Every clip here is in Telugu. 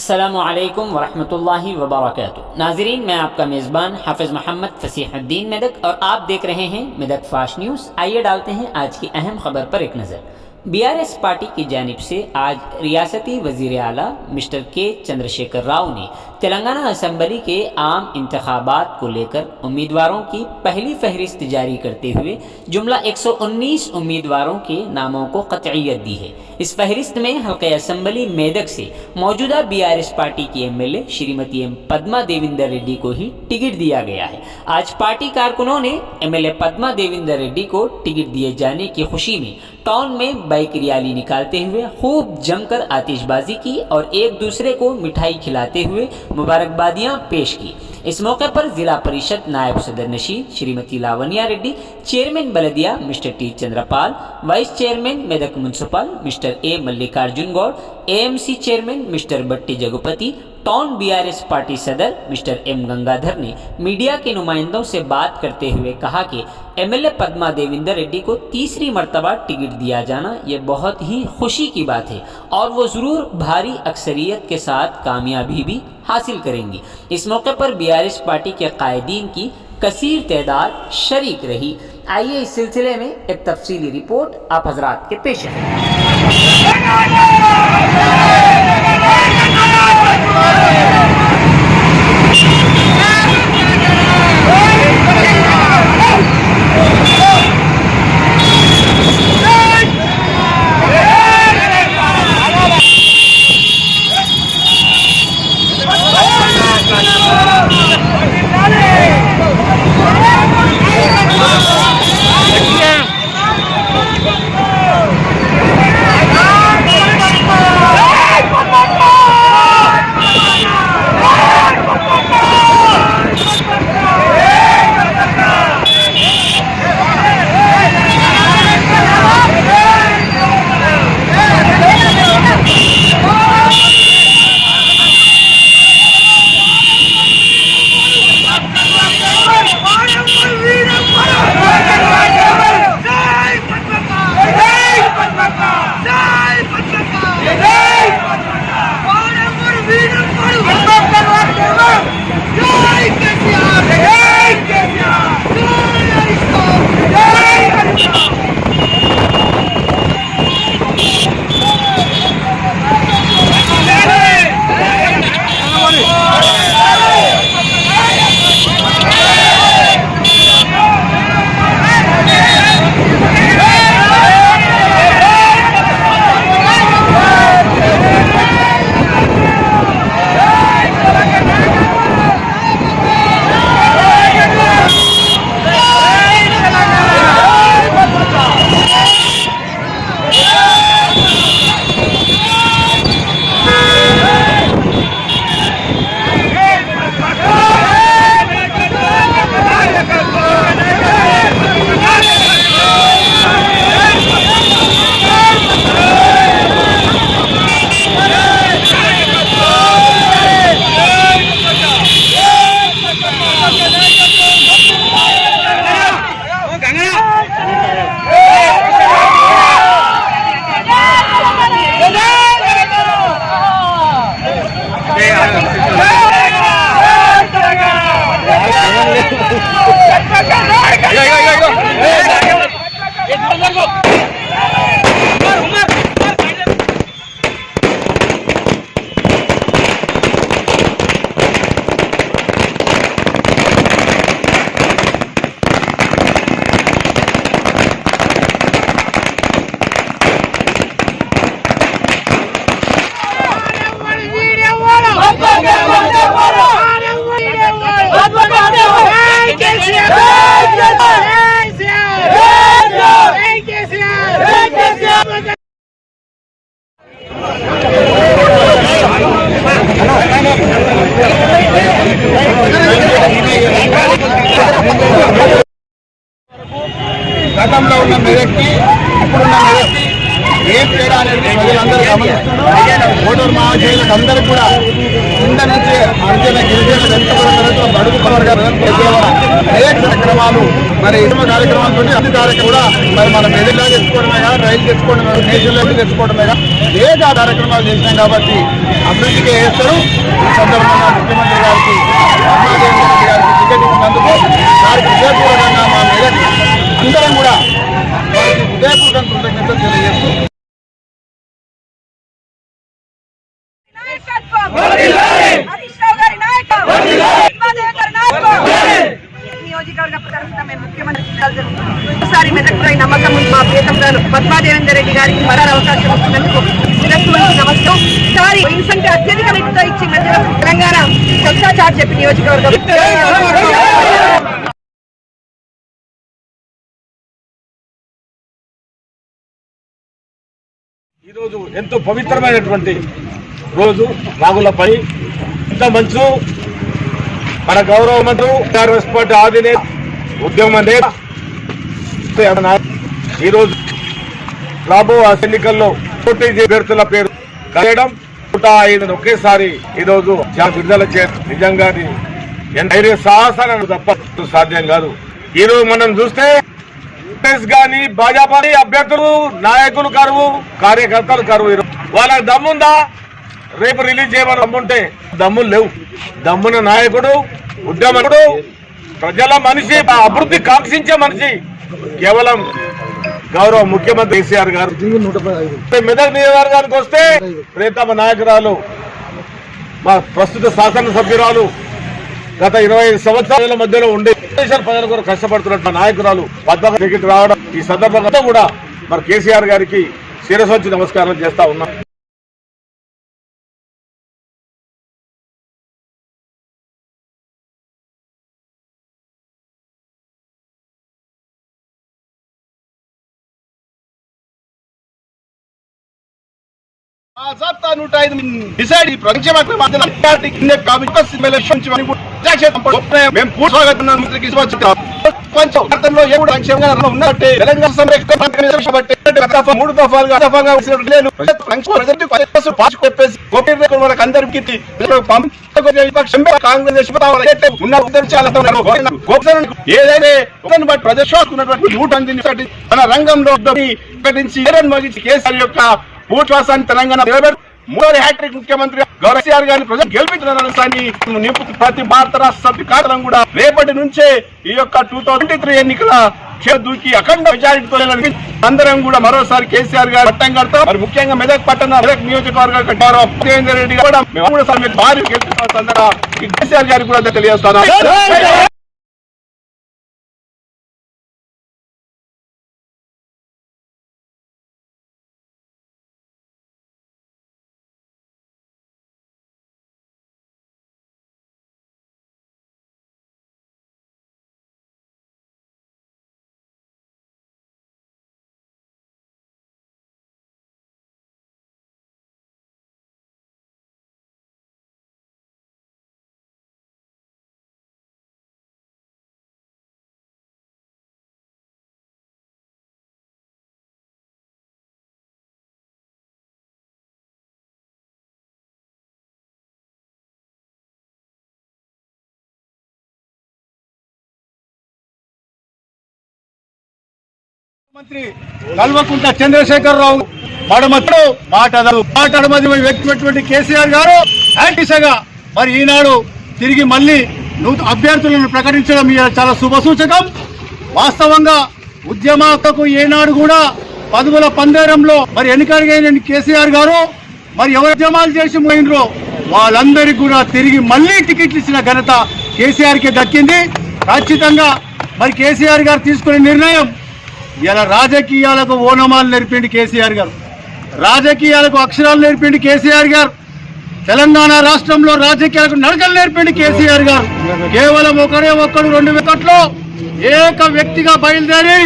अस्सलामु अलैकुम वरहमतुल्लाहि वबरकातुहू। नाज़रीन, मैं आपका मेज़बान हाफिज़ मोहम्मद फसीहुद्दीन मेदक और आप देख रहे हैं मेदक फास्ट न्यूज़। आइए डालते हैं आज की अहम खबर पर एक नज़र। बीआरएस पार्टी की जानिब से आज रियासती वज़ीर आला मिस्टर के चंद्रशेखर राव ने तेलंगाना असम्बली के आम इंतखाबात को लेकर उम्मीदवारों की पहली फहरिस्त जारी करते हुए जुमला 119 उम्मीदवारों के नामों को क़तईयत दी है। इस फहरिस्त में हल्के असम्बली मेदक से मौजूदा बीआरएस पार्टी की एमएलए श्रीमती एम पद्मा देविंदर रेड्डी को ही टिकट दिया गया है। आज पार्टी कारकुनों ने एमएलए पद्मा देविंदर रेड्डी को टिकट दिए जाने की खुशी में टाउन में बाइक रैली निकालते हुए खूब जमकर आतिशबाजी की और एक दूसरे को मिठाई खिलाते हुए मुबारकबादियां पेश की। इस मौके पर जिला परिषद नायब सदर नशीन श्रीमती लावण्या रेड्डी, चेयरमैन बलदिया mister T Chandrapal, vice chairman Medak municipal mister A Mallikarjun Goud, AMC chairman mister Batti Jagupati, town BRS party सदर मिस्टर एम गंगाधर ने मीडिया के नुमाइंदों से बात करते हुए कहा कि एमएलए पद्मा देविंदर रेड्डी को तीसरी मर्तबा टिकट दिया जाना ये बहुत ही खुशी की बात है और वो ज़रूर भारी अक्सरियत के साथ कामयाबी भी हासिल करेंगी। इस मौके पर बीआरएस पार्टी के कायदीन की कसीर तादाद शरीक रही। आइए इस सिलसिले में एक तफसीली रिपोर्ट आप हजरात के पेश है। గతంలో ఉన్న మెదక్కి ఇప్పుడున్న మెదక్కి ఏం తేడా అనేది ప్రజలందరూ గమనిస్తున్నారు. ఓటరు మహాశయులకు అందరికీ కూడా కింద నుంచి అంచెల గిరిజనులు వెనుకబడిన బడుగు పవర్గాలు అనేక కార్యక్రమాలు మరి ఇతర కార్యక్రమాలతో అన్ని కార్యక్రమం కూడా మరి మనం మెదడులా తెచ్చుకోవడమేగా, రైలు తెచ్చుకోవడమే, నేషనల్ లెవెల్ తెచ్చుకోవడమేగా అనేక కార్యక్రమాలు చేసినాం కాబట్టి అభివృద్ధికి వేస్తారు. ఈ సందర్భంగా ముఖ్యమంత్రి గారికి పద్మాదేవి గారికి టికెట్ ఇచ్చినందుకు వారికి హృదయపూర్వకంగా మా మెదక్ అందరం కూడా వారికి హృదయపూర్వక కృతజ్ఞతలు తెలియజేస్తూ ఒకసారి మెదక్పై నమ్మకం మా ప్రియతం గారు పద్మాదేవేందర్ రెడ్డి గారికి మరో అవకాశం ఇచ్చినందుకు నమస్కారం. సారి ఇన్సెంట్ అత్యధిక రేటుతో ఇచ్చి మధ్యలో తెలంగాణ చర్చా చాట్ చెప్పి నియోజకవర్గం ఈరోజు ఎంతో పవిత్రమైనటువంటి రోజు. రాగులపై ఇంత మంచు మన గౌరవ మంత్రి కాంగ్రెస్ పార్టీ ఆధినేత ఉద్యమ నేత ఈరోజు రాబో ఎన్నికల్లో పోటీ అభ్యర్థుల పేరు కలయడం 105 ఒకేసారి ఈరోజు విడుదల చేయడం నిజంగా ధైర్య సాహసాలను తప్ప సాధ్యం కాదు. ఈరోజు మనం చూస్తే గాని భాజపా అభ్యర్థులు, నాయకులు కరువు, కార్యకర్తలు కరువు. వాళ్ళకి దమ్ముందా? రేపు రిలీజ్ చేయమని దమ్ముంటే దమ్ములు లేవు. దమ్మున నాయకుడు, ఉద్యమకుడు, ప్రజల మనిషి, అభివృద్ధి కాంక్షించే మనిషి కేవలం గౌరవ ముఖ్యమంత్రి కేసీఆర్ గారు. మెదక్ నియోజకవర్గానికి వస్తే ప్రియతమ నాయకురాలు, మా ప్రస్తుత శాసనసభ్యురాలు, గత 25 సంవత్సరాల మధ్యలో ఉండే ప్రజల కొరకు కష్టపడుతున్న నాయకురాలు పద్మ టికెట్ రావడం ఈ సందర్భంగా కూడా మరి కేసీఆర్ గారికి శిరసొచ్చి నమస్కారం చేస్తా ఉన్నాం. డిసైడ్ ఈ ప్రపంచ పంచంలో ఏడు సంక్షేమంగా ఉన్నట్టే తెలంగాణ అందరికి ఏదైనా ప్రజాస్వామ్యటువంటి మన రంగంలో ప్రకటించి కేసీఆర్ యొక్క భూశ్వాసాన్ని తెలంగాణ నిలబెడు మూడోది హ్యాట్రిక్ ముఖ్యమంత్రి గౌరవ కేసీఆర్ గారిని ప్రజలు గెలిపించాలని నింపు ప్రతి భారత రాష్ట్ర సభ్యు కార్యాలయం కూడా రేపటి నుంచే ఈ యొక్క 2023 ఎన్నికల దూకి అఖండ మెజారిటీతో అందరం కూడా మరోసారి కేసీఆర్ గారు పట్టం కడతాం. మరి ముఖ్యంగా మెదక్ పట్టణ మెదక్ నియోజకవర్గ గౌరవ దేవేందర్ రెడ్డి కూడా మేము కూడా భారీ గెలుపుతాం. కేసీఆర్ గారికి కూడా తెలియజేస్తాను. మంత్రి కల్వకుంట్ల చంద్రశేఖరరావు మాట్లాడమది వ్యక్తిటువంటి కేసీఆర్ గారు దిశగా మరి ఈనాడు తిరిగి మళ్ళీ అభ్యర్థులను ప్రకటించడం చాలా శుభసూచకం. వాస్తవంగా ఉద్యమాలకు ఏనాడు కూడా పదవుల పందేరంలో మరి ఎన్నికైన కేసీఆర్ గారు మరి ఎవరు ఉద్యమాలు చేసి పోయినరో వాళ్ళందరికీ కూడా తిరిగి మళ్ళీ టికెట్లు ఇచ్చిన ఘనత కేసీఆర్కి దక్కింది. ఖచ్చితంగా మరి కేసీఆర్ గారు తీసుకునే నిర్ణయం ఇలా రాజకీయాలకు ఓనమాలు నేర్పిండి కేసీఆర్ గారు, రాజకీయాలకు అక్షరాలు నేర్పిండి కేసీఆర్ గారు, తెలంగాణ రాష్ట్రంలో రాజకీయాలకు నడకలు నేర్పిండి కేసీఆర్ గారు. కేవలం ఒక్కడు 2001లో ఏక వ్యక్తిగా బయలుదేరి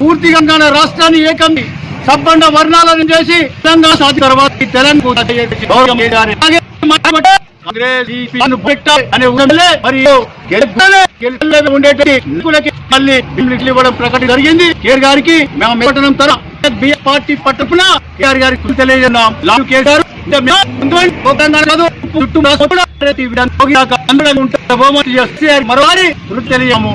పూర్తిగా తెలంగాణ రాష్ట్రాన్ని ఏకం సబ్బండ వర్ణాలను చేసి తెలంగాణ సాధించిన తర్వాత ఇవ్వడం ప్రకటన జరిగింది. కేర్ గారికి మేము పార్టీ పట్టుకున్న కేఆర్ గారికి తెలియజేస్తున్నాం. లాల్ కేసీఆర్ మరోవారి తెలియజేము.